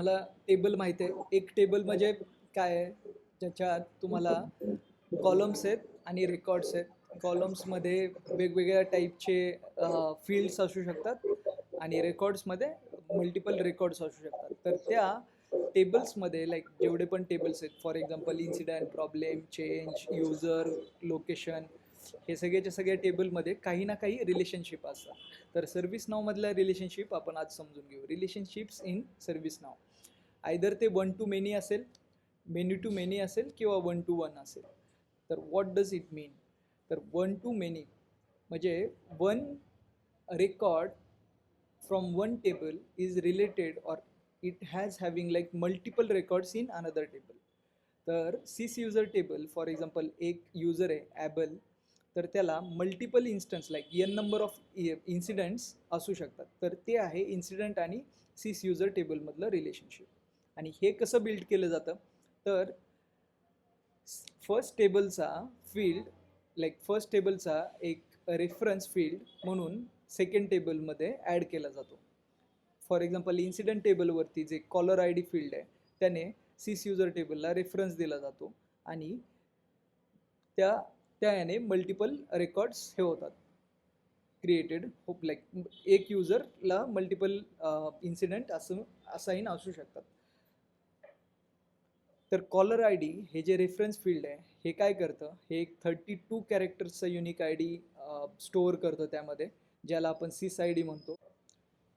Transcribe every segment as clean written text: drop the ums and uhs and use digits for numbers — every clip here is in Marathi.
तुम्हाला टेबल माहिती आहे. एक टेबल म्हणजे काय आहे, ज्याच्यात तुम्हाला कॉलम्स आहेत आणि रेकॉर्ड्स आहेत. कॉलम्समध्ये वेगवेगळ्या टाईपचे फील्ड्स असू शकतात आणि रेकॉर्ड्समध्ये मल्टिपल रेकॉर्ड्स असू शकतात. तर त्या टेबल्समध्ये लाईक जेवढे पण टेबल्स आहेत, for example incident, problem, change, user, location, हे सगळ्याच्या सगळ्या टेबलमध्ये काही ना काही रिलेशनशिप असतात. तर सर्व्हिस नावमधल्या रिलेशनशिप आपण आज समजून घेऊ. Relationships in service now. Either ते वन टू मेनी असेल, मेनी टू मेनी असेल किंवा वन टू वन असेल. तर व्हॉट डज इट मीन? तर वन टू मेनी म्हणजे one record from one table is related or it has having like multiple records in another table. तर sys user table for example एक युजर आहे ॲबल, तर त्याला multiple instance like n number of incidents असू शकतात. तर ते आहे इन्सिडेंट आणि सिस युजर टेबलमधलं रिलेशनशिप. आणि हे कसं बिल्ड केलं जातं? तर फर्स्ट टेबलचा फील्ड लाईक फर्स्ट टेबलचा एक रेफरन्स फील्ड म्हणून सेकंड टेबलमध्ये ॲड केला जातो. फॉर एक्झाम्पल इन्सिडेंट टेबलवरती जे कॉलर आय डी फील्ड आहे त्याने सिस युजर टेबलला रेफरन्स दिला जातो आणि त्या याने मल्टिपल रेकॉर्ड्स हे होतात क्रिएटेड. होप लाईक एक युजरला मल्टिपल इन्सिडेंट असं असाईन असू शकतात. तर कॉलर आय डी हे जे रेफरन्स फील्ड आहे हे काय करतं, हे एक 32 कॅरेक्टर्सचं युनिक आय डी स्टोअर करतं त्यामध्ये, ज्याला आपण सिस आय डी म्हणतो.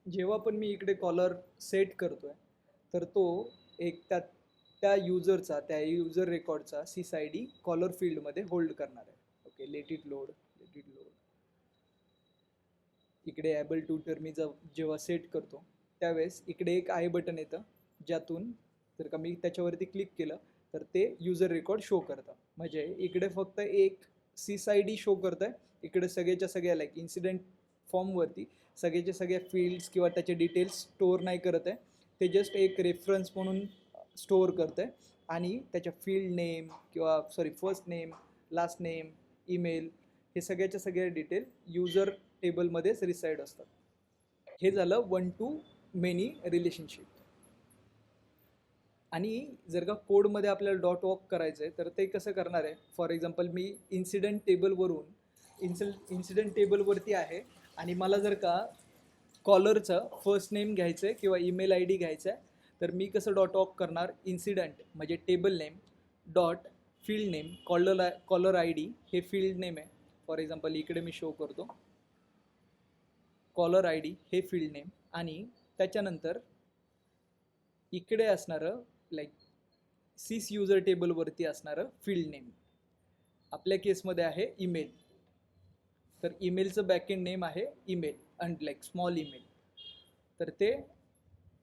जेव्हा पण मी इकडे कॉलर सेट करतोय तर तो एक त्या युजरचा, त्या युजर रेकॉर्डचा सिस आय डी कॉलर फील्डमध्ये होल्ड करणार आहे. Okay, let it load. इकडे ॲबल ट्यूटर मी जेव्हा सेट करतो त्यावेळेस इकडे एक आय बटन येतं, ज्यातून जर का मी त्याच्यावरती क्लिक केलं तर ते युजर रेकॉर्ड शो करतं. म्हणजे इकडे फक्त एक सिस आय डी शो करतं आहे, इकडे सगळ्याच्या सगळ्या लाईक इन्सिडेंट फॉर्मवरती सगळ्याचे सगळ्या फील्ड्स किंवा त्याचे डिटेल्स स्टोअर नाही करत आहे. ते जस्ट एक रेफरन्स म्हणून स्टोअर करतं आहे आणि त्याच्या फील्ड नेम किंवा first name, last name, email, हे सगळ्याच्या सगळ्या डिटेल युजर टेबलमध्येच रिसाईड असतात. हे झालं वन टू मेनी रिलेशनशिप. आणि जर का कोडमध्ये आपल्याला डॉट वॉक करायचं आहे तर ते कसं करणार आहे? फॉर एक्झाम्पल मी इन्सिडेंट टेबलवरती आहे आणि मला जर का कॉलरचं फर्स्ट नेम घ्यायचं आहे किंवा ईमेल आय डी घ्यायचा आहे, तर मी कसं डॉट वॉक करणार? इन्सिडेंट म्हणजे table name dot field name, caller I D हे फील्ड नेम आहे. फॉर एक्झाम्पल इकडे मी शो करतो कॉलर आय डी हे फील्ड नेम आणि त्याच्यानंतर इकडे असणारं लाईक सिस युजर टेबलवरती असणारं फील्ड नेम आपल्या केसमध्ये आहे ईमेल. तर ईमेलचं बॅकएंड नेम आहे email and like small email. तर ते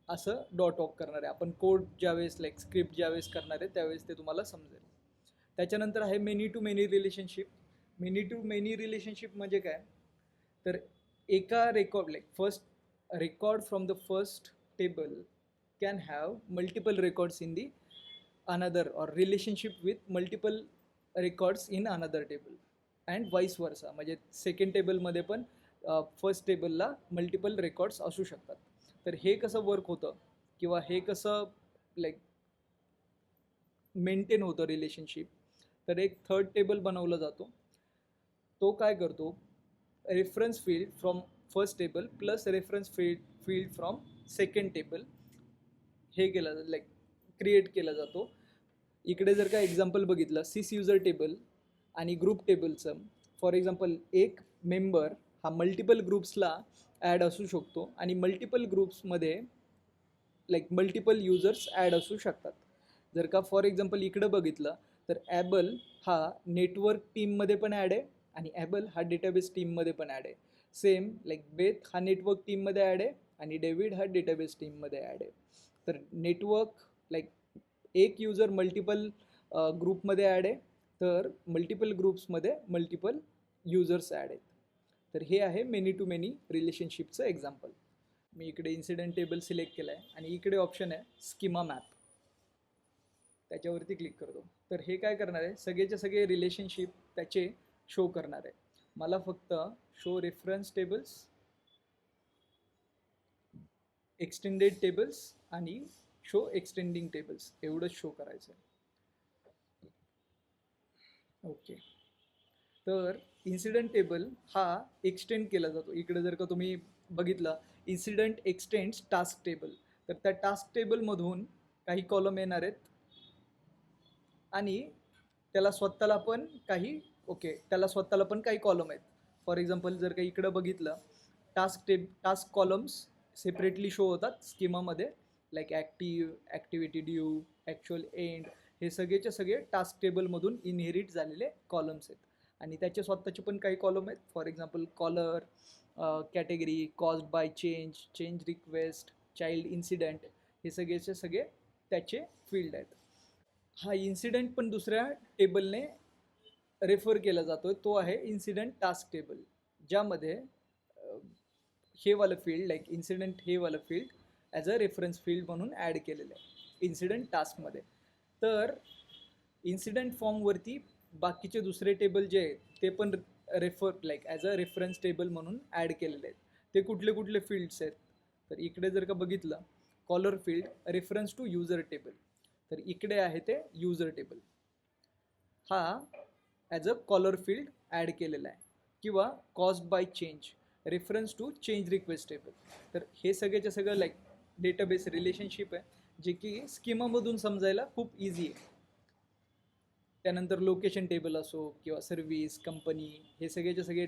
असं डॉट वॉक करणार आहे. आपण कोड ज्यावेळेस लाईक स्क्रिप्ट ज्यावेळेस करणार आहे त्यावेळेस ते तुम्हाला समजेल. त्याच्यानंतर आहे many to many relationship. Many to many relationship म्हणजे काय? तर एका record like first record from the first table can have multiple records in the another or relationship with multiple records in another table and vice versa. म्हणजे सेकंड टेबलमध्ये पण फर्स्ट टेबलला मल्टिपल रेकॉर्ड्स असू शकतात. तर हे कसं वर्क होतं किंवा हे कसं लाईक मेंटेन होतं रिलेशनशिप? तर एक थर्ड टेबल बनवला जातो. तो काय करतो? Reference field from first table plus reference field from second table हे केलं लाईक क्रिएट केला जातो. इकडे जर का एक्झाम्पल बघितलं सिस युजर टेबल आणि ग्रुप टेबलचं, फॉर एक्झाम्पल एक मेंबर हा मल्टिपल ग्रुप्सला ॲड असू शकतो आणि मल्टिपल ग्रुप्समध्ये लाईक मल्टिपल युजर्स ॲड असू शकतात. जर का फॉर एक्झाम्पल इकडं बघितलं तर ॲबल हा नेटवर्क टीममध्ये पण ॲड आहे आणि ॲबल हा डेटाबेस टीममध्ये पण ॲड आहे. सेम लाईक बेथ हा नेटवर्क टीममध्ये ॲड आहे आणि डेव्हिड हा डेटाबेस टीममध्ये ॲड आहे. तर नेटवर्क लाईक एक युजर मल्टिपल ग्रुपमध्ये ॲड आहे, तर मल्टिपल ग्रुप्समध्ये मल्टिपल युजर्स ॲड आहेत. तर हे आहे मेनी टू मेनी रिलेशनशिपचं एक्झाम्पल. मी इकडे इन्सिडेंट टेबल सिलेक्ट केलं आहे आणि इकडे ऑप्शन आहे स्कीमा मॅप, त्याच्यावरती क्लिक करतो. तर हे काय करणार आहे? सगळेचे सगळे रिलेशनशिप त्याचे शो करणार आहे. मला फक्त show reference tables, extended tables आणि शो एक्सटेंडिंग टेबल्स एवढंच शो करायचं आहे. ओके, तर इन्सिडेंट टेबल हा एक्सटेंड केला जातो. इकडे जर का तुम्ही बघितलं, इन्सिडेंट एक्सटेंड्स टास्क टेबल, तर त्या टास्क टेबलमधून काही कॉलम येणार आहेत आणि त्याला स्वतःला पण काही त्याला स्वतःला पण काही कॉलम आहेत. फॉर एक्झाम्पल जर का इकडं बघितलं, टास्क कॉलम्स सेपरेटली शो होतात स्कीमामध्ये, like activity due, actual end, हे सगळेचे सगळे टास्क टेबलमधून इनहेरिट झालेले कॉलम्स आहेत. आणि त्याचे स्वतःचे पण काही कॉलम आहेत. For example caller, category, caused by change request, child incident, हे सगळेचे सगळे त्याचे फील्ड आहेत. हा इन्सिडेंट पण दुसऱ्या टेबलने रेफर केला जातो, तो आहे इन्सिडेंट टास्क टेबल, ज्यामध्ये हे वालं फील्ड, लाईक इन्सिडेंट हे वालं field as a reference field म्हणून ॲड केलेलं आहे इन्सिडेंट टास्कमध्ये. तर इन्सिडेंट फॉर्मवरती बाकीचे दुसरे टेबल जे आहेत ते पण लाईक ॲज अ रेफरन्स टेबल म्हणून ॲड केलेले आहेत. ते कुठले कुठले फील्ड्स आहेत, तर इकडे जर का बघितलं, caller field reference to user table, तर इकडे आहे ते युजर टेबल, हा as a caller field add केलेला आहे. किंवा caused by change reference to change request table, तर हे सगळ्याच्या सगळं लाईक डेटाबेस रिलेशनशिप आहे जे की स्कीमामधून समजायला खूप इझी आहे. त्यानंतर लोकेशन टेबल असो किंवा सर्व्हिस, कंपनी, हे सगळेचे सगळे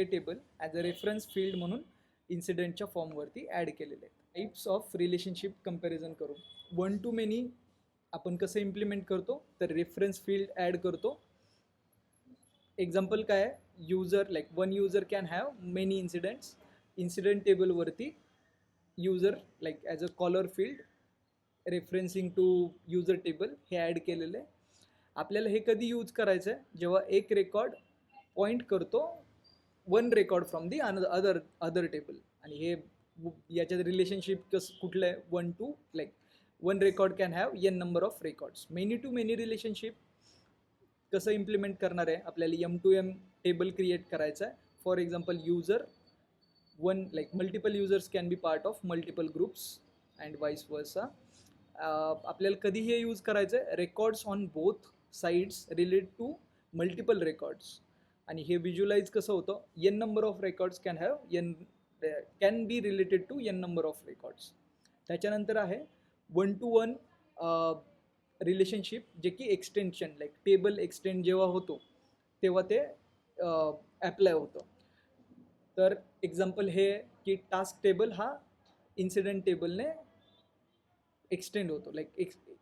table as a reference field म्हणून इन्सिडेंटच्या फॉर्मवरती ॲड केलेले आहेत. टाईप्स ऑफ रिलेशनशिप कम्पॅरिझन करू. 1 to many आपण कसं इम्प्लिमेंट करतो, तर रेफरन्स फील्ड ॲड करतो. एक्झाम्पल काय आहे, user, like one user can have many incidents. Incident टेबलवरती user like as a caller field referencing to user table हे ॲड केलेलं आहे. आपल्याला हे कधी यूज करायचं आहे, जेव्हा एक रेकॉर्ड पॉईंट करतो one record from the other table. आणि हे याच्यात रिलेशनशिप कुठलं आहे, 1 to, like one record can have n number of records. Many to many relationship कसं इम्प्लिमेंट करणार आहे, आपल्याला M2M टेबल क्रिएट करायचं आहे. For example user one, like multiple users can be part of multiple groups and vice versa. आपल्याला कधी हे यूज करायचं आहे, records on both sides relate to multiple records. आणि हे व्हिज्युअलाइज कसं होतं, n number of records can be related to n number of records. त्याच्यानंतर आहे 1 to 1 रिलेशनशिप, जे की एक्सटेन्शन, लाईक टेबल एक्सटेंड जेव्हा होतो तेव्हा ते ॲप्लाय होतं. तर एक्झाम्पल हे की टास्क टेबल हा इन्सिडेंट टेबलने एक्सटेंड होतो, लाईक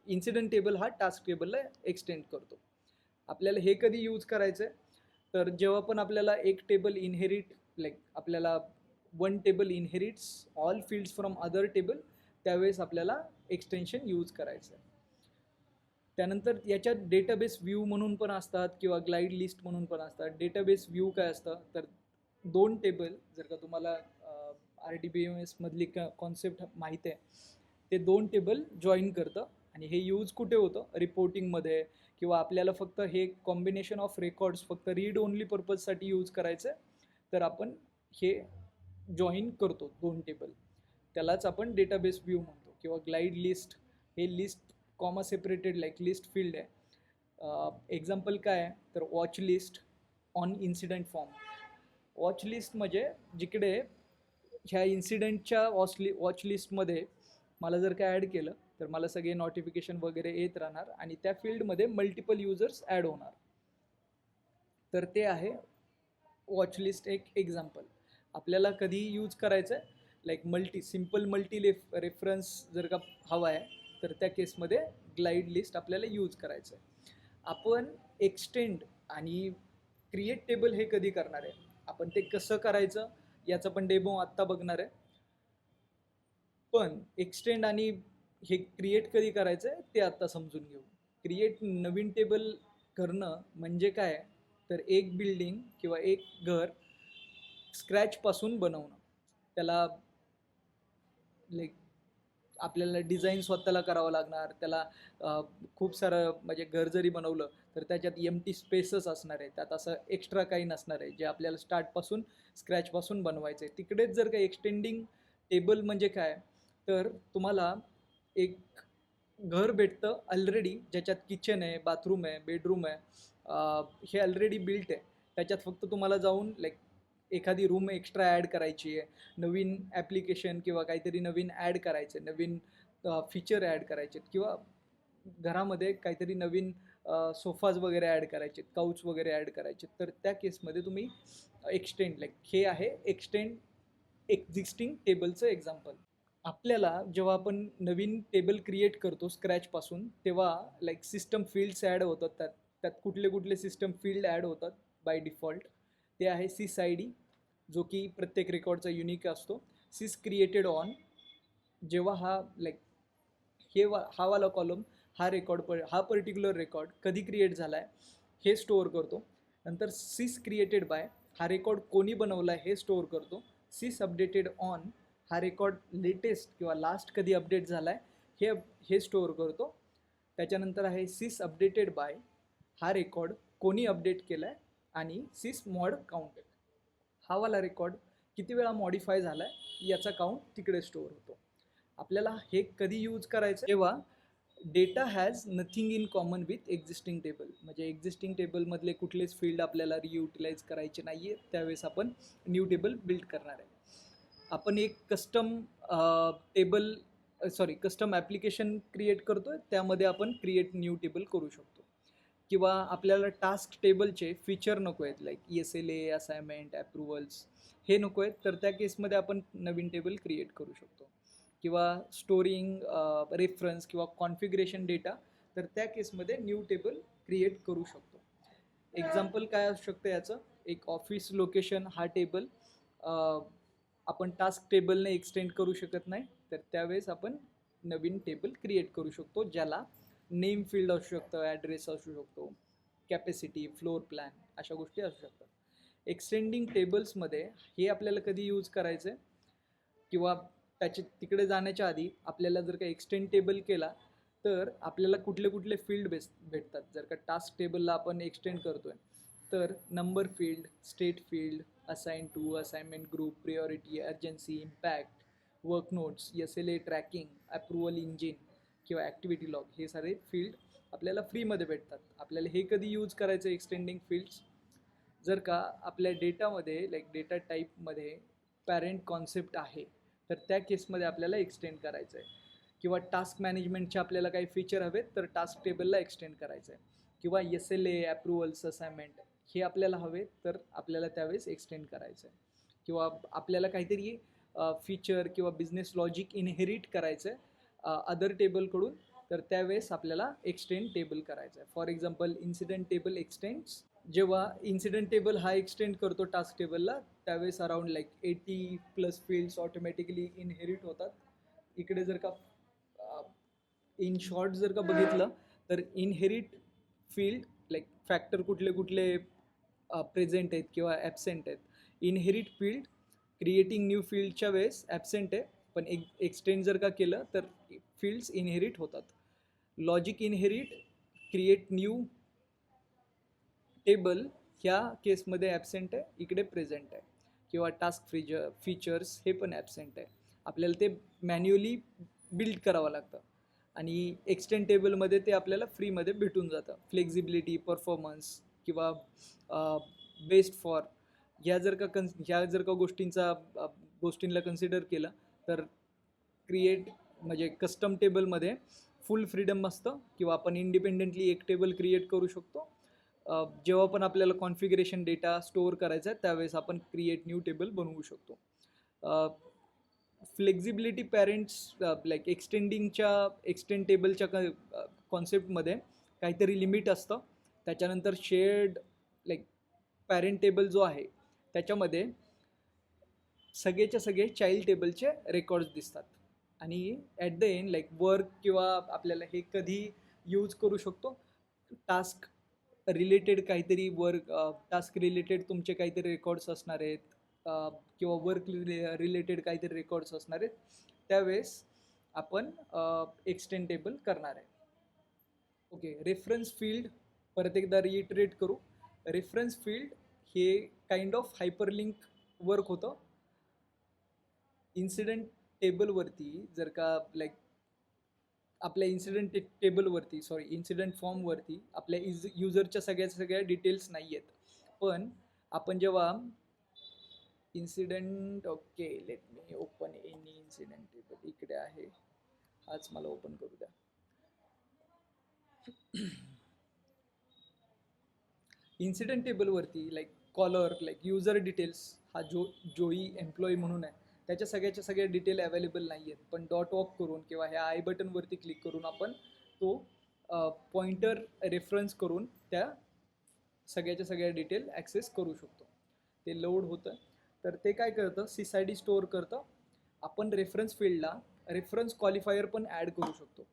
इन्सिडेंट टेबल हा टास्क टेबलला एक्सटेंड करतो. आपल्याला हे कधी यूज करायचं आहे, तर जेव्हा पण आपल्याला एक टेबल इनहेरिट, लाईक आपल्याला one table inherits all fields from other table, त्यावेळेस आपल्याला एक्सटेन्शन यूज करायचं आहे. त्यानंतर याच्यात डेटाबेस व्ह्यू म्हणून पण असतात किंवा ग्लाइड लिस्ट म्हणून पण असतात. डेटाबेस व्ह्यू काय असतं, तर दोन टेबल, जर का तुम्हाला RDBMS मधली कॉन्सेप्ट माहीत आहे, ते दोन टेबल जॉईन करतं. आणि हे यूज कुठे होतं, रिपोर्टिंगमध्ये, किंवा आपल्याला फक्त हे कॉम्बिनेशन ऑफ रेकॉर्ड्स फक्त रीड ओनली पर्पजसाठी यूज करायचं आहे, तर आपण हे जॉईन करतो दोन टेबल, त्यालाच आपण डेटाबेस व्ह्यू म्हणतो. किंवा ग्लाइड लिस्ट, हे list comma separated like list field आहे. एक्झाम्पल काय आहे, तर watch list on incident form. Watch list म्हणजे जिकडे ह्या इन्सिडेंटच्या वॉच लिस्टमध्ये मला जर काय ॲड केलं, तर मला सगळे नोटिफिकेशन वगैरे येत राहणार आणि त्या फील्डमध्ये मल्टिपल युजर्स ॲड होणार. तर ते आहे वॉच लिस्ट एक एक्झाम्पल. आपल्याला कधी यूज करायचं आहे, लाईक सिम्पल मल्टी रेफरन्स जर का हवा आहे, तर त्या केसमध्ये ग्लाइड लिस्ट आपल्याला यूज करायचं आहे. आपण एक्सटेंड आणि क्रिएट टेबल हे कधी करणार आहे, आपण ते कसं करायचं याचं पण डेमो आत्ता बघणार आहे. पण एक्सटेंड आणि हे क्रिएट कधी करायचं आहे ते आत्ता समजून घेऊ. क्रिएट नवीन टेबल करणं म्हणजे काय, तर एक बिल्डिंग किंवा एक घर स्क्रॅचपासून बनवणं. त्याला लाईक आपल्याला डिझाईन स्वतःला करावं लागणार. त्याला खूप सारं, म्हणजे घर जरी बनवलं तर त्याच्यात एम्प्टी स्पेसेस असणार आहे, त्यात असं एक्स्ट्रा काही नसणार आहे जे आपल्याला स्क्रॅचपासून बनवायचं आहे. तिकडेच जर का एक्सटेंडिंग टेबल म्हणजे काय, तर तुम्हाला एक घर भेटतं ऑलरेडी, ज्याच्यात किचन आहे, बाथरूम आहे, बेडरूम आहे, हे ऑलरेडी बिल्ट आहे. त्याच्यात फक्त तुम्हाला जाऊन लाईक एखादी रूम एक्स्ट्रा ॲड करायची आहे, नवीन ॲप्लिकेशन किंवा काहीतरी नवीन ॲड करायचं आहे, नवीन फीचर ॲड करायचे आहेत, किंवा घरामध्ये काहीतरी नवीन सोफाज वगैरे ॲड करायचे आहेत, काउच वगैरे ॲड करायचे आहेत. तर त्या केसमध्ये तुम्ही एक्सटेंड, लाईक हे आहे एक्सटेंड एक्झिस्टिंग टेबलचं एक्झाम्पल. आपल्याला जेव्हा आपण नवीन टेबल क्रिएट करतो स्क्रॅचपासून, तेव्हा लाईक सिस्टम फील्ड्स ॲड होतात. त्यात त्यात कुठले कुठले सिस्टम फील्ड ॲड होतात बाय डिफॉल्ट. ते आहे सिस आय डी, जो की प्रत्येक रेकॉर्डचा युनिक असतो. सिस क्रिएटेड ऑन, जेव्हा हा लाईक हा वाला कॉलम, हा पर्टिक्युलर रेकॉर्ड कधी क्रिएट झाला आहे हे स्टोअर करतो. नंतर सिस क्रिएटेड बाय, हा रेकॉर्ड कोणी बनवला आहे हे स्टोअर करतो. सिस अपडेटेड ऑन, हा रेकॉर्ड लेटेस्ट किंवा लास्ट कधी अपडेट झाला आहे हे स्टोअर करतो. त्याच्यानंतर आहे सिस अपडेटेड बाय, हा रेकॉर्ड कोणी अपडेट केला आहे, आणि सिस मॉड काउंट, हा वाला रेकॉर्ड किती वेळा मॉडिफाय झाला आहे याचा काउंट तिकडे स्टोअर होतो. आपल्याला हे कधी यूज करायचं, जेव्हा data has nothing in common with existing table, म्हणजे एक्झिस्टिंग टेबलमधले कुठलेच फील्ड आपल्याला रियुटिलाइज करायचे नाही आहे, त्यावेळेस आपण न्यू टेबल बिल्ड करणार आहे. आपण एक कस्टम ॲप्लिकेशन क्रिएट करतो आहे, त्यामध्ये आपण क्रिएट न्यू टेबल करू शकतो. किंवा आपल्याला टास्क टेबलचे फीचर नको आहेत, लाईक SLA, असाइनमेंट, अप्रुव्हल्स, हे नको आहेत, तर त्या केसमध्ये आपण नवीन टेबल क्रिएट करू शकतो. किंवा स्टोरिंग रेफरन्स किंवा कॉन्फिगरेशन डेटा, तर त्या केसमध्ये न्यू टेबल क्रिएट करू शकतो. एक्झाम्पल काय असू शकतं याचं, एक ऑफिस लोकेशन हा टेबल आपण टास्क टेबलने एक्सटेंड करू शकत नाही, तर त्यावेळेस आपण नवीन टेबल क्रिएट करू शकतो, ज्याला नेम फील्ड असू शकतं, ॲड्रेस असू शकतो, कॅपॅसिटी, फ्लोअर प्लॅन, अशा गोष्टी असू शकतात. एक्सटेंडिंग टेबल्समध्ये हे आपल्याला कधी यूज करायचं आहे, किंवा तिकडे जाण्याच्या आधी आपल्याला जर का एक्सटेंड टेबल केला तर आपल्याला कुठले कुठले फील्ड भेटतात. जर का टास्क टेबलला आपण एक्सटेंड करतोय तर number field, state field, assign to, assignment group, priority, urgency, impact, work notes, SLA tracking, approval engine किंवा ॲक्टिव्हिटी लॉग, हे सारे फील्ड आपल्याला फ्रीमध्ये भेटतात. आपल्याला हे कधी यूज करायचं एक्सटेंडिंग फील्ड्स, जर का आपल्या डेटामध्ये लाईक डेटा टाईपमध्ये पॅरेंट कॉन्सेप्ट आहे, तर त्या केसमध्ये आपल्याला एक्सटेंड करायचं आहे. किंवा टास्क मॅनेजमेंटचे आपल्याला काही फीचर हवेत तर टास्क टेबलला एक्सटेंड करायचं आहे. किंवा SLA, अप्रुव्हल्स, असाइनमेंट हे आपल्याला हवे तर आपल्याला त्यावेळेस एक्सटेंड करायचं आहे. किंवा आपल्याला काहीतरी फीचर किंवा बिझनेस लॉजिक इनहेरिट करायचं आहे अदर टेबलकडून, तर त्यावेळेस आपल्याला एक्सटेंड टेबल करायचं आहे. For example incident table x tends, जेव्हा इन्सिडेंट टेबल हा एक्सटेंड करतो टास्क टेबलला, त्यावेळेस around like 80+ fields automatically inherit होतात. इकडे जर का इन शॉर्ट जर का बघितलं तर इनहेरिट फील्ड लाईक फॅक्टर कुठले कुठले प्रेझेंट आहेत किंवा ॲबसेंट आहेत. इनहेरिट फील्ड क्रिएटिंग न्यू फील्डच्या वेळेस ॲबसेंट आहे, पण एक्सटेंड जर का केलं तर फील्ड्स इनहेरिट होतात. Logic inherit, create new table ह्या केसमध्ये ॲबसेंट आहे, इकडे प्रेझेंट आहे. किंवा टास्क फीचर्स हे पण ॲबसेंट आहे, आपल्याला ते मॅन्युअली बिल्ड करावं लागतं. आणि एक्सटेंड टेबलमध्ये ते आपल्याला फ्रीमध्ये भेटून जातं. फ्लेक्झिबिलिटी, परफॉर्मन्स किंवा बेस्ट फॉर, ह्या जर का गोष्टींना कन्सिडर केलं तर क्रिएट म्हणजे कस्टम टेबलमध्ये फुल फ्रीडम असतं, किंवा आपण इंडिपेंडेंटली एक टेबल क्रिएट करू शकतो. जेव्हा पण आपल्याला कॉन्फिगरेशन डेटा स्टोअर करायचा आहे त्यावेळेस आपण क्रिएट न्यू टेबल बनवू शकतो. फ्लेक्झिबिलिटी पॅरेंट्स लाईक एक्सटेंड टेबलच्या कॉन्सेप्टमध्ये काहीतरी लिमिट असतं. त्याच्यानंतर शेअर्ड लाईक पॅरेंट टेबल जो आहे त्याच्यामध्ये सगळेच्या सगळे चाइल्ड टेबलचे रेकॉर्ड्स दिसतात. आणि at the end like work, किंवा आपल्याला हे कधी यूज करू शकतो, टास्क रिलेटेड काहीतरी टास्क रिलेटेड तुमचे काहीतरी रेकॉर्ड्स असणार आहेत, किंवा वर्क रिलेटेड काहीतरी रेकॉर्ड्स असणार आहेत, त्यावेळेस आपण एक्सटेंड टेबल करणार आहे. ओके, रेफरन्स फील्ड परत एकदा रिइटरेट करू. रेफरन्स फील्ड हे काइंड ऑफ हायपरलिंक वर्क होतं. इन्सिडेंट टेबलवरती जर का लाईक आपल्या इन्सिडेंट टेबलवरती इन्सिडेंट फॉर्मवरती आपल्या युजरच्या सगळ्या डिटेल्स नाही आहेत, पण आपण जेव्हा incident okay let me open any incident table इकडे आहे, हाच मला ओपन करू द्या. इन्सिडेंट टेबलवरती like caller like user details हा जोई एम्प्लॉई म्हणून आहे, त्याच्या सगळ्या डिटेल अवेलेबल नाही आहेत, पण डॉट ऑफ करून किंवा ह्या आय बटनवरती क्लिक करून आपण तो पॉइंटर रेफरन्स करून त्या सगळ्या डिटेल ॲक्सेस करू शकतो. ते लोड होतं, तर ते काय करतं सिसायडी स्टोअर करतं. आपण रेफरन्स फील्डला रेफरन्स क्वालिफायर पण ॲड करू शकतो.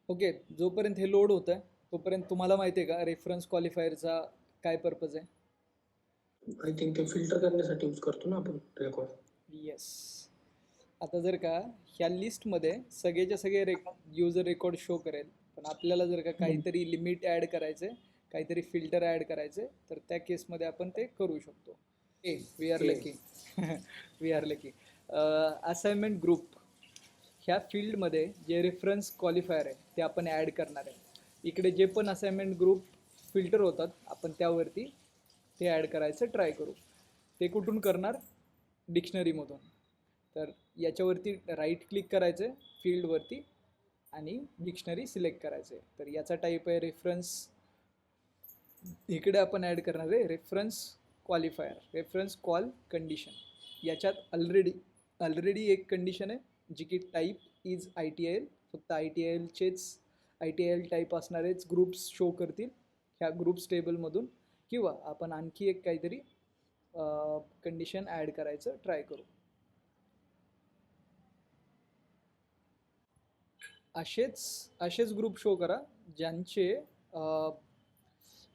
ओके, जोपर्यंत हे लोड होतं तोपर्यंत तुम्हाला माहिती आहे का रेफरन्स क्वालिफायरचा काय पर्पज आहे? आय थिंक ते फिल्टर करण्यासाठी यूज करतो ना आपण रेकॉर्ड. येस. आता जर का ह्या लिस्टमध्ये सगळे युजर रेकॉर्ड शो करेल, पण आपल्याला जर का काहीतरी लिमिट ॲड करायचे, काहीतरी फिल्टर ॲड करायचे, तर त्या केसमध्ये आपण ते करू शकतो. We are lucky. We are lucky. Assignment group ह्या फील्डमध्ये जे रेफरन्स क्वालिफायर आहे ते आपण ॲड करणार आहे. इकडे जे पण असाइनमेंट ग्रुप फिल्टर होतात आपण त्यावरती ते ॲड करायचं ट्राय करू. ते कुठून करणार? डिक्शनरीमधून. तर याच्यावरती राईट क्लिक करायचं आहे फील्डवरती आणि डिक्शनरी सिलेक्ट करायचं आहे. तर याचा टाईप आहे रेफरन्स. इकडे आपण ॲड करणार आहे reference qualifier, reference call condition. याच्यात ऑलरेडी एक कंडिशन आहे जी की टाईप इज ITIL. फक्त ITIL टाईप असणारेच ग्रुप्स शो करतील ह्या ग्रुप्स टेबलमधून, किंवा आपण आणखी एक काहीतरी कंडिशन ॲड करायचं ट्राय करू. असेच ग्रुप शो करा ज्यांचे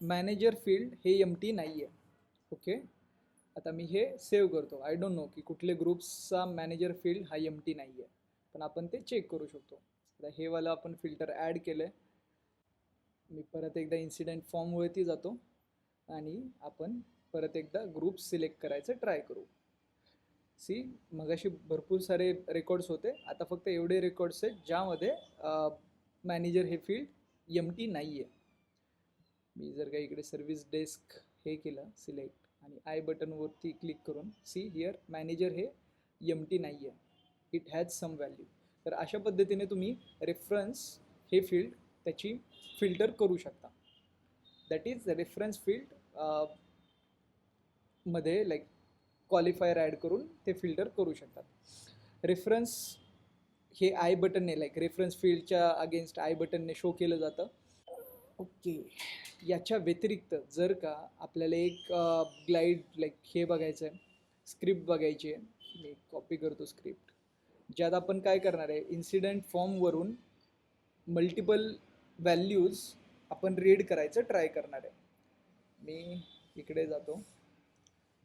मॅनेजर फील्ड हे एम्प्टी नाही आहे. ओके, आता मी हे सेव्ह करतो. आय डोंट नो की कुठले ग्रुप्सचा मॅनेजर फील्ड हा एम्प्टी नाही आहे, पण आपण ते चेक करू शकतो. आता हे वाला आपण फिल्टर ॲड केलं आहे. मी परत एकदा इन्सिडेंट फॉर्मवरती जातो आणि आपण परत एकदा ग्रुप सिलेक्ट करायचं ट्राय करू. मगाशी भरपूर सारे रेकॉर्ड्स होते, आता फक्त एवढे रेकॉर्ड्स आहेत ज्यामध्ये मॅनेजर हे फील्ड एम्प्टी नाही आहे. मी जर का इकडे सर्व्हिस डेस्क हे केलं सिलेक्ट आणि आय बटनवरती क्लिक करून हिअर मॅनेजर हे एम्प्टी नाही आहे, इट हॅज सम व्हॅल्यू. तर अशा पद्धतीने तुम्ही रेफरन्स हे फील्ड त्याची फिल्टर करू शकता. दॅट इज रेफरन्स फील्ड मध्ये लाईक क्वालिफायर ॲड करून ते फिल्टर करू शकतात. रेफरन्स हे आय बटनने लाईक रेफरन्स फील्डच्या अगेन्स्ट आय बटनने शो केलं जातं. ओके, याच्या व्यतिरिक्त जर का आपल्याला एक ग्लाइड लाईक हे बघायचं आहे, स्क्रिप्ट बघायची आहे, मी कॉपी करतो स्क्रिप्ट, ज्यात आपण काय करणार आहे इन्सिडेंट फॉर्मवरून मल्टिपल व्हॅल्यूज आपण रीड करायचं ट्राय करणार आहे. मी इकडे जातो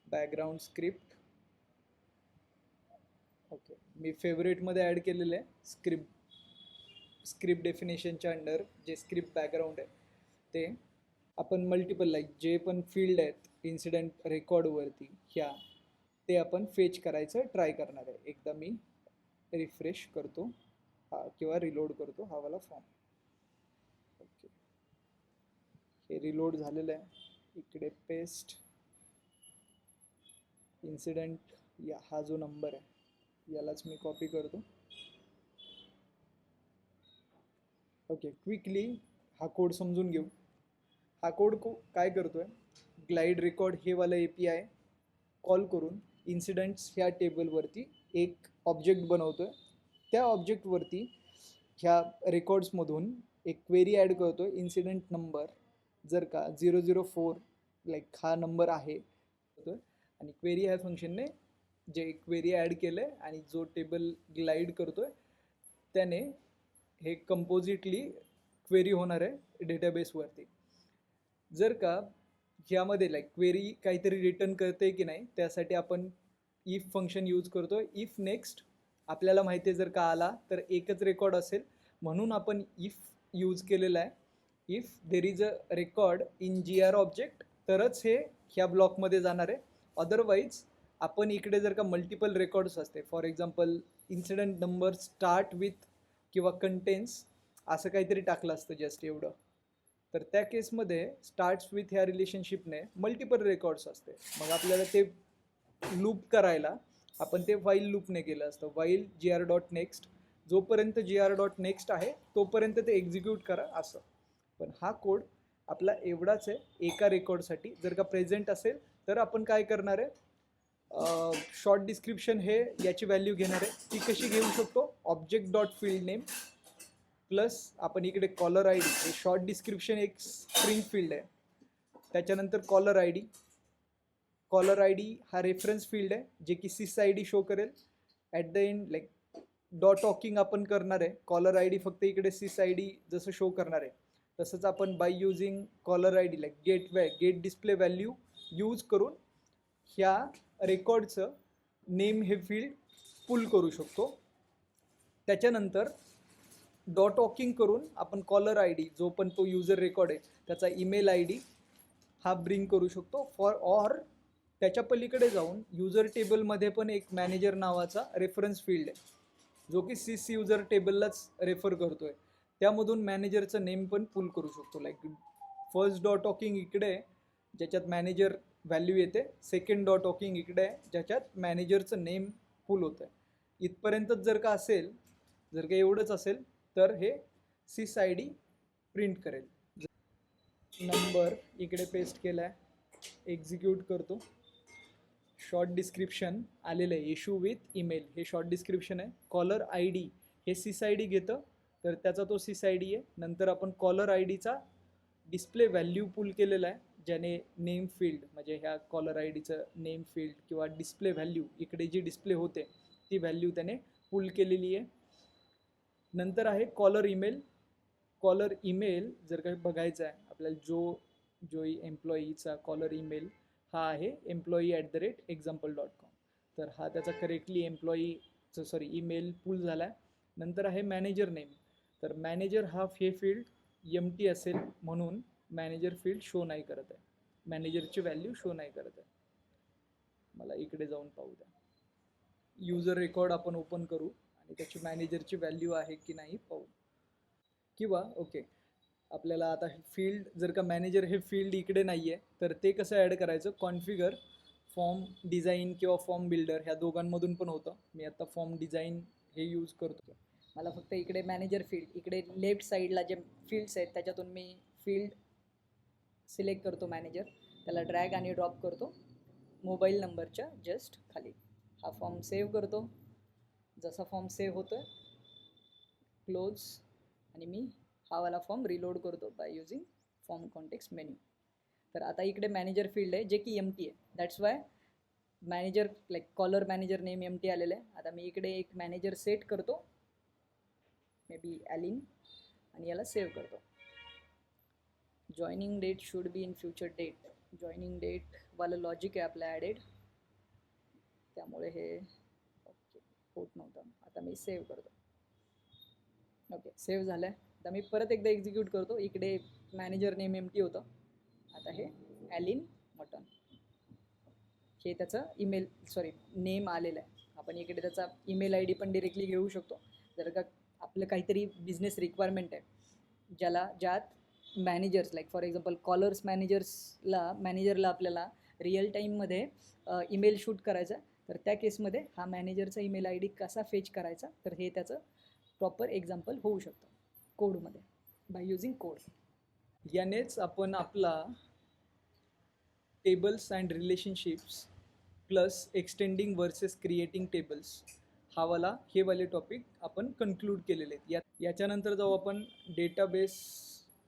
बॅकग्राऊंड स्क्रिप्ट. ओके, मी फेवरेटमध्ये ॲड केलेलं आहे स्क्रिप्ट डेफिनेशनच्या अंडर जे स्क्रिप्ट बॅकग्राऊंड आहे ते आपण मल्टिपल लाईक जे पण फील्ड आहेत इन्सिडेंट रेकॉर्डवरती ते आपण फेच करायचं ट्राय करणार आहे. एकदा मी रिफ्रेश करतो किंवा रिलोड करतो हा वाला फॉर्म. ओके, हे रिलोड झालेलं आहे. इकडे पेस्ट इन्सिडेंट हा जो नंबर आहे यालाच मी कॉपी करतो. ओके, क्विकली हा कोड समजून घेऊ. हा कोड काय करतोय, ग्लाइड रेकॉर्ड हे वाला API कॉल करून इन्सिडेंट्स ह्या टेबलवरती एक ऑब्जेक्ट बनवतोय. त्या ऑब्जेक्टवरती ह्या रेकॉर्ड्समधून एक क्वेरी ॲड करतोय इन्सिडेंट नंबर जर का 004 लाईक हा नंबर आहे, आणि क्वेरी ह्या फंक्शनने जे क्वेरी ॲड केलं आहे आणि जो टेबल ग्लाइड करतोय त्याने हे कंपोजिटली क्वेरी होणार आहे डेटाबेसवरती. जर का ह्यामध्ये लाईक क्वेरी काहीतरी रिटर्न करते की नाही त्यासाठी आपण इफ फंक्शन यूज करतो. इफ नेक्स्ट आपल्याला माहिती आहे जर का आला तर एकच रेकॉर्ड असेल म्हणून आपण इफ यूज केलेला आहे. If there is a record in GR object तरच हे ह्या ब्लॉकमध्ये जाणार आहे, अदरवाईज आपण इकडे जर का मल्टिपल रेकॉर्ड्स असते, for example incident number start with किंवा कंटेन्स असं काहीतरी टाकलं असतं जस्ट एवढं, तर त्या केसमध्ये स्टार्ट्स विथ ह्या रिलेशनशिपने मल्टिपल रेकॉर्ड्स असते. मग आपल्याला ते लूप करायला आपण ते वाईल लूपने केलं असतं. वाईल gr.next, जोपर्यंत gr.next आहे तोपर्यंत ते एक्झिक्यूट करा असं. पण हा कोड आपला एवढाच आहे एका रेकॉर्डसाठी. जर का प्रेझेंट असेल तर आपण काय करणार आहे, शॉर्ट डिस्क्रिप्शन हे याची व्हॅल्यू घेणार आहे. ती कशी घेऊ शकतो, object dot field name plus आपण इकडे कॉलर आय डी, हे शॉर्ट डिस्क्रिप्शन एक स्ट्रिंग फील्ड आहे, त्याच्यानंतर caller I D. Caller I D हा रेफरन्स फील्ड आहे जे की सिस आय डी शो करेल. At the end like dot walking आपण करणार आहे. कॉलर आय डी फक्त इकडे सिस आय डी जसं शो करणार आहे तसंच आपण by using caller I D like get display value use करून ह्या रेकॉर्डचं नेम हे फील्ड पुल करू शकतो. त्याच्यानंतर डॉटॉकिंग करून आपण कॉलर आय डी जो पण तो युजर रेकॉर्ड आहे त्याचा ईमेल आय डी हा ब्रिंग करू शकतो. ऑर त्याच्या पलीकडे जाऊन युजर टेबलमध्ये पण एक मॅनेजर नावाचा रेफरन्स फील्ड आहे जो की सिस युजर टेबललाच रेफर करतोय, त्यामधून मॅनेजरचं नेम पण पुल करू शकतो. लाईक फर्स्ट डॉटॉकिंग इकडे ज्याच्यात मॅनेजर व्हॅल्यू येते, सेकंड डॉटॉकिंग इकडे आहे ज्याच्यात मॅनेजरचं नेम पुल होतं आहे. इथपर्यंतच जर का असेल, जर का एवढंच असेल तर हे सिस आय डी प्रिंट करेल. नंबर इकडे पेस्ट केला आहे, एक्झिक्यूट करतो. शॉर्ट डिस्क्रिप्शन आलेलं आहे, इशू विथ ईमेल हे शॉर्ट डिस्क्रिप्शन आहे. कॉलर आय डी हे सिस आय डी घेतं तर त्याचा तो सिस आय डी आहे. नंतर आपण कॉलर आय डीचा डिस्प्ले व्हॅल्यू पुल केलेला आहे ज्याने नेम फील्ड म्हणजे ह्या कॉलर आय डीचं नेम फील्ड किंवा डिस्प्ले व्हॅल्यू इकडे जी डिस्प्ले होते ती व्हॅल्यू त्याने पुल केलेली आहे. नंतर आहे कॉलर ईमेल. कॉलर ईमेल जर काही बघायचा आहे आपल्याला, जो एम्प्लॉईचा कॉलर ईमेल हा आहे employee@example.com, तर हा त्याचा करेक्टली एम्प्लॉईचं ईमेल पुल झाला आहे. नंतर आहे मॅनेजर नेम. तर मॅनेजर हा हे फील्ड एम्प्टी असेल म्हणून मॅनेजर फील्ड शो नाही करत आहे, मॅनेजरची व्हॅल्यू शो नाही करत आहे. मला इकडे जाऊन पाहू द्या. युजर रेकॉर्ड आपण ओपन करू आणि त्याची मॅनेजरची व्हॅल्यू आहे की नाही पाहू. किंवा ओके, आपल्याला आता फील्ड जर का मॅनेजर हे फील्ड इकडे नाही आहे तर ते कसं ॲड करायचं, कॉन्फिगर फॉर्म डिझाईन किंवा फॉर्म बिल्डर ह्या दोघांमधून पण होतं. मी आता फॉर्म डिझाईन हे यूज करतो. मला फक्त इकडे मॅनेजर फील्ड, इकडे लेफ्ट साईडला जे फील्ड्स आहेत त्याच्यातून मी फील्ड सिलेक्ट करतो मॅनेजर, त्याला ड्रॅग आणि ड्रॉप करतो मोबाईल नंबरच्या जस्ट खाली. हा फॉर्म सेव्ह करतो. जसा फॉर्म सेव्ह होतो आहे क्लोज, आणि मी हा वाला फॉर्म रिलोड करतो by using form context menu. तर आता इकडे मॅनेजर फील्ड आहे जे की एम्प्टी आहे, that's why manager like caller manager name empty आलेलं आहे. आता मी इकडे एक मॅनेजर सेट करतो, मे बी ॲलिन, आणि याला सेव्ह करतो. Joining date should be in future date. Joining डेटवालं लॉजिक आहे आपलं ॲडेड, त्यामुळे हे ओके होत नव्हतं. आता मी सेव्ह करतो. ओके, सेव्ह झालं आहे. आता मी परत एकदा एक्झिक्यूट करतो. इकडे मॅनेजर नेम एम्प्टी होतं, आता हे ॲलिन मटन हे त्याचं नेम आलेलं आहे. आपण इकडे त्याचा ईमेल आय डी पण डिरेक्टली घेऊ शकतो. जर का आपलं काहीतरी बिझनेस रिक्वायरमेंट आहे ज्यात मॅनेजर्स लाईक फॉर एक्झाम्पल मॅनेजरला आपल्याला रिअल टाईममध्ये ईमेल शूट करायचा, तर त्या केसमध्ये हा मॅनेजरचा ईमेल आय डी कसा फेच करायचा, तर हे त्याचं प्रॉपर एक्झाम्पल होऊ शकतं कोडमध्ये बाय युझिंग कोड. यानेच आपण आपला tables and relationships plus extending versus creating tables हे वाले टॉपिक आपण कन्क्लूड केलेले आहेत. याच्यानंतर जाऊ आपण डेटाबेस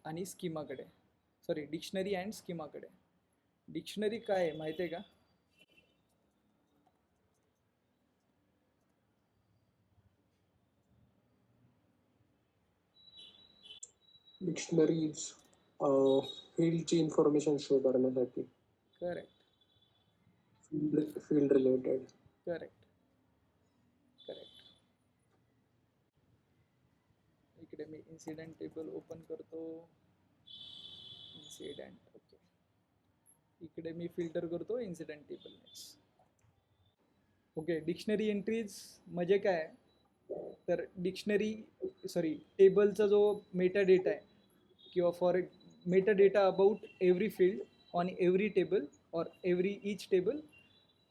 आणि स्कीमाकडे, डिक्शनरी अँड स्कीमाकडे. डिक्शनरी काय आहे माहिती आहे का? डिक्शनरीज फील्डची इन्फॉर्मेशन शो करण्यासाठी. करेक्ट. Field related. करेक्ट. इकडे मी इन्सिडेंट टेबल ओपन करतो. Incident, okay. इकडे मी फिल्टर करतो incident table. Okay, dictionary entries म्हणजे काय, तर टेबलचा जो मेटा डेटा आहे किंवा for Meta data about every field on every table or each table,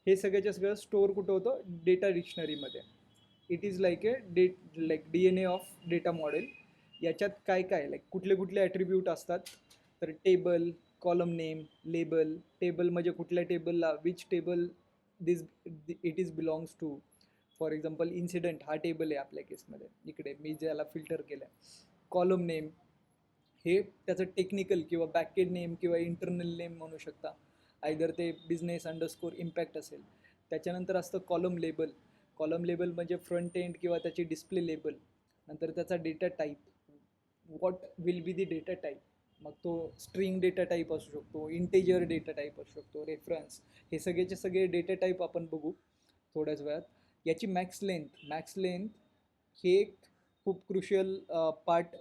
हे सगळ्याच्या सगळं स्टोअर कुठं होतं, data डिक्शनरीमध्ये. It is like like DNA of data model. याच्यात काय काय लाईक कुठले कुठले ॲट्रिब्यूट असतात, तर table, column name, label. Table म्हणजे कुठल्या टेबलला which table this it is belongs to. For example incident हा टेबल आहे आपल्या केसमध्ये, इकडे मी ज्याला फिल्टर केलं आहे. कॉलम नेम हे त्याचं टेक्निकल किंवा बॅकेड नेम किंवा इंटरनल नेम म्हणू शकता, आयदर ते बिझनेस अंडरस्कोर इम्पॅक्ट असेल. त्याच्यानंतर असतं कॉलम लेबल. कॉलम लेबल म्हणजे फ्रंट एंड किंवा त्याची डिस्प्ले लेबल. नंतर त्याचा data type, what will be the data type. मग तो स्ट्रिंग डेटा टाईप असू शकतो, इंटेजर डेटा टाईप असू शकतो, रेफरन्स. हे सगळेचे सगळे डेटा टाईप आपण बघू थोड्याच वेळात. याची मॅक्स लेंथ हे एक खूप क्रुशियल पार्ट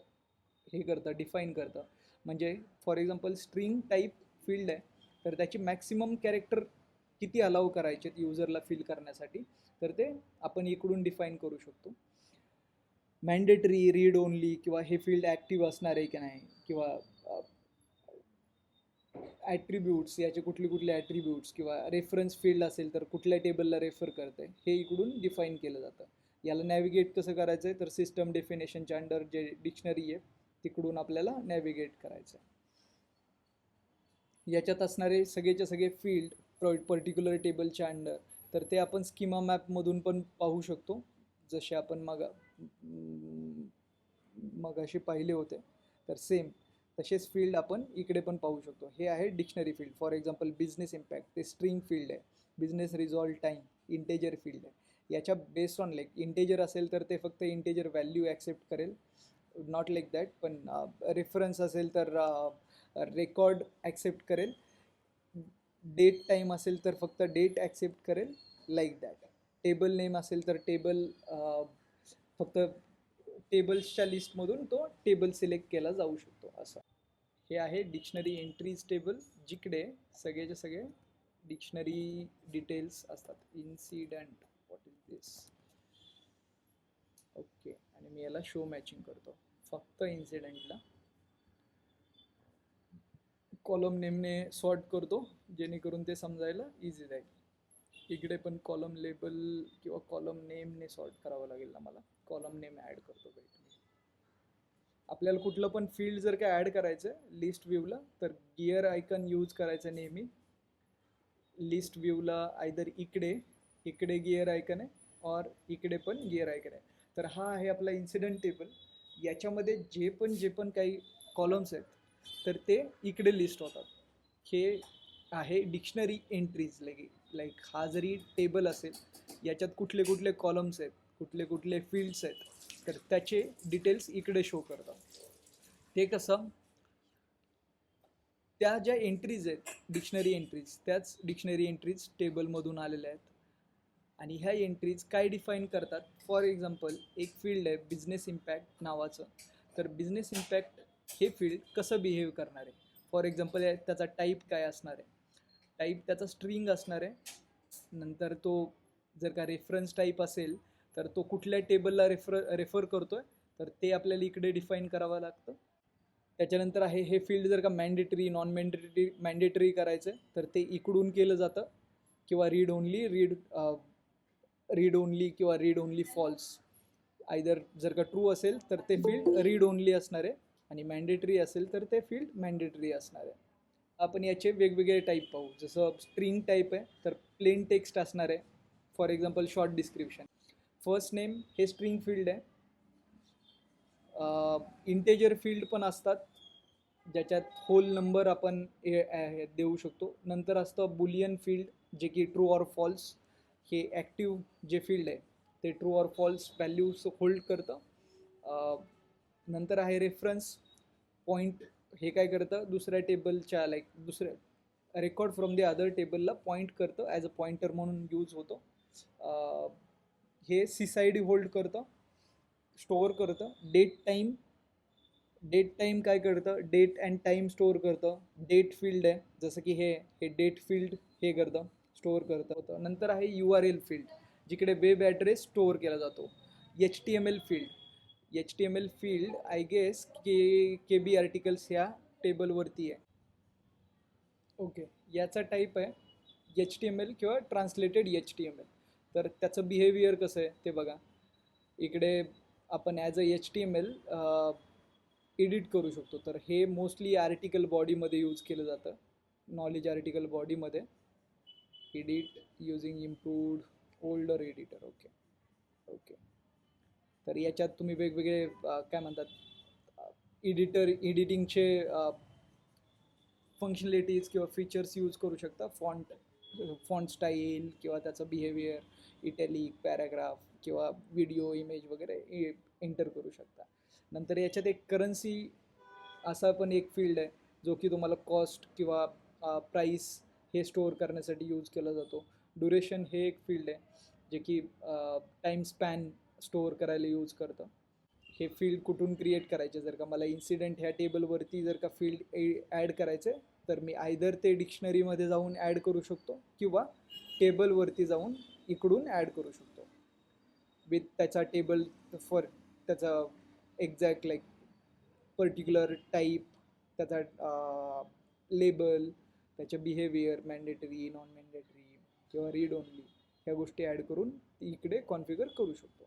हे करतं, डिफाईन करतं. म्हणजे for example string type field आहे, तर त्याची मॅक्सिमम कॅरेक्टर किती अलाव करायचे युजरला फिल करण्यासाठी, तर ते आपण इकडून डिफाईन करू शकतो. मॅन्डेटरी, रीड ओनली किंवा हे फील्ड ॲक्टिव्ह असणार आहे की नाही, किंवा ॲट्रिब्यूट्स, याचे कुठले कुठले ॲट्रिब्यूट्स, किंवा रेफरन्स फील्ड असेल तर कुठल्या टेबलला रेफर करते, हे इकडून डिफाईन केलं जातं. याला नॅव्हिगेट कसं करायचं आहे, तर सिस्टम डेफिनेशनच्या अंडर जे डिक्शनरी आहे तिकडून आपल्याला नॅव्हिगेट करायचं आहे. याच्यात असणारे सगळेचे सगळे फील्ड पर्टिक्युलर टेबलच्या अंडर, तर ते आपण स्कीमा मॅपमधून पण पाहू शकतो, जसे आपण मगाशी पाहिले होते. तर सेम तसेच फील्ड आपण इकडे पण पाहू शकतो. हे आहे dictionary field. For example business impact, ते स्ट्रिंग फील्ड आहे. Business resolve time integer field आहे. याच्या बेस्ड ऑन लाईक इंटेजर असेल तर ते फक्त इंटेजर व्हॅल्यू ॲक्सेप्ट करेल, नॉट लाईक दॅट. पण रेफरन्स असेल तर रेकॉर्ड ॲक्सेप्ट करेल. डेट टाईम असेल तर फक्त डेट ॲक्सेप्ट करेल, लाईक दॅट. टेबल नेम असेल तर टेबल फक्त टेबल्सच्या लिस्टमधून तो टेबल सिलेक्ट केला जाऊ शकतो. असं हे आहे डिक्शनरी एंट्रीज टेबल, जिकडे सगळेचे सगळे डिक्शनरी डिटेल्स असतात. Incident, what is this, okay. आणि मी याला शो मॅचिंग करतो फक्त इन्सिडेंटला. कॉलम नेमने सॉर्ट करतो जेणेकरून ते समजायला इझी जाईल. इकडे पण कॉलम लेबल किंवा कॉलम नेमने सॉर्ट करावं लागेल ना मला. कॉलम नेम ॲड करतो भेट. आपल्याला कुठलं पण फील्ड जर काय ॲड करायचं आहे लिस्ट व्ह्यूला, तर गिअर आयकन यूज करायचं नेहमी. लिस्ट व्ह्यूला आयदर इकडे गिअर आयकन आहे और इकडे पण गिअर आयकन आहे. तर हा आहे आपला इन्सिडेंट टेबल. याच्यामध्ये जे पण काही कॉलम्स आहेत तर ते इकडे लिस्ट होतात. हे आहे डिक्शनरी एंट्रीज. लाईक हा जरी टेबल असेल, याच्यात कुठले कुठले कॉलम्स आहेत, कुठले कुठले फील्ड्स आहेत, तर त्याचे डिटेल्स इकडे शो करतात. ते कसं, त्या ज्या एंट्रीज आहेत डिक्शनरी एंट्रीज, त्याच डिक्शनरी एंट्रीज टेबलमधून आलेल्या आहेत. आणि ह्या एंट्रीज काय डिफाईन करतात, फॉर एक्झाम्पल एक फील्ड आहे बिझनेस इम्पॅक्ट नावाचं. तर बिझनेस इम्पॅक्ट हे फील्ड कसं बिहेव करणार आहे, फॉर एक्झाम्पल त्याचा टाईप काय असणार आहे. टाईप त्याचा स्ट्रिंग असणार आहे. नंतर तो जर का रेफरन्स टाईप असेल तर तो कुठल्या टेबलला रेफर करतो आहे, तर ते आपल्याला इकडे डिफाईन करावं लागतं. त्याच्यानंतर आहे हे फील्ड जर का नॉन मॅन्डेटरी करायचं आहे, तर ते इकडून केलं जातं. किंवा रीड ओनली किंवा रीड ओनली फॉल्स. आयदर जर का ट्रू असेल तर ते फील्ड रीड ओनली असणार आहे, आणि मॅन्डेटरी असेल तर ते फील्ड मॅन्डेटरी असणार आहे. आपण याचे वेगवेगळे टाईप पाहू. जसं स्ट्रिंग टाईप आहे तर प्लेन टेक्स्ट असणार आहे. For example short description. First name हे स्ट्रिंग फील्ड आहे. इंटेजर फील्ड पण असतात ज्याच्यात होल नंबर आपण देऊ शकतो. नंतर असतं बुलियन फील्ड, जे की ट्रू ऑर फॉल्स. हे ॲक्टिव्ह जे फील्ड आहे ते true or false values hold करतं. नंतर आहे रेफरन्स पॉईंट. हे काय करतं, दुसऱ्या टेबलच्या दुसऱ्या रेकॉर्ड फ्रॉम द अदर टेबलला पॉईंट करतं, ॲज अ पॉईंटर म्हणून यूज होतो. हे सीसाईड होल्ड करतं, स्टोअर करतं. डेट टाईम काय करतं, डेट अँड टाईम स्टोअर करतं. डेट फील्ड आहे जसं की हे डेट फील्ड हे करतं, स्टोअर करतं. नंतर आहे URL फील्ड. जिकडे वेब ॲड्रेस स्टोअर केला जातो. HTML field I guess KB articles ह्या टेबलवरती आहे. ओके, याचा टाईप आहे HTML किंवा ट्रान्सलेटेड HTML. तर त्याचं बिहेवियर कसं आहे ते बघा. इकडे आपण ॲज अ HTML एडिट करू शकतो. तर हे मोस्टली आर्टिकल बॉडीमध्ये यूज केलं जातं, नॉलेज आर्टिकल बॉडीमध्ये. Edit using improved older editor. Okay. तर याच्यात तुम्ही वेगवेगळे काय म्हणतात एडिटिंगचे फंक्शनॅलिटीज किंवा फीचर्स यूज करू शकता. फॉन्ट स्टाईल किंवा त्याचं बिहेवियर, इटॅलिक, पॅराग्राफ किंवा व्हिडिओ, इमेज वगैरे एंटर करू शकता. नंतर याच्यात एक करन्सी असा पण एक फील्ड आहे जो की तुम्हाला कॉस्ट किंवा प्राईस हे स्टोअर करण्यासाठी यूज केला जातो. ड्युरेशन हे एक फील्ड आहे जे की टाईम स्पॅन स्टोअर करायला यूज करतं. हे फील्ड कुठून क्रिएट करायचे, जर का मला इन्सिडेंट ह्या टेबलवरती जर का फील्ड ॲड करायचे तर मी आयदर ते डिक्शनरीमध्ये जाऊन ॲड करू शकतो किंवा टेबलवरती जाऊन इकडून ॲड करू शकतो विथ त्याचा टेबल फॉर त्याचा एक्झॅक्ट लाईक पर्टिक्युलर टाईप, त्याचा लेबल, त्याचे बिहेवियर, मॅन्डेटरी, नॉन मॅन्डेटरी किंवा रीड ओनली ह्या गोष्टी ॲड करून ती इकडे कॉन्फिगर करू शकतो.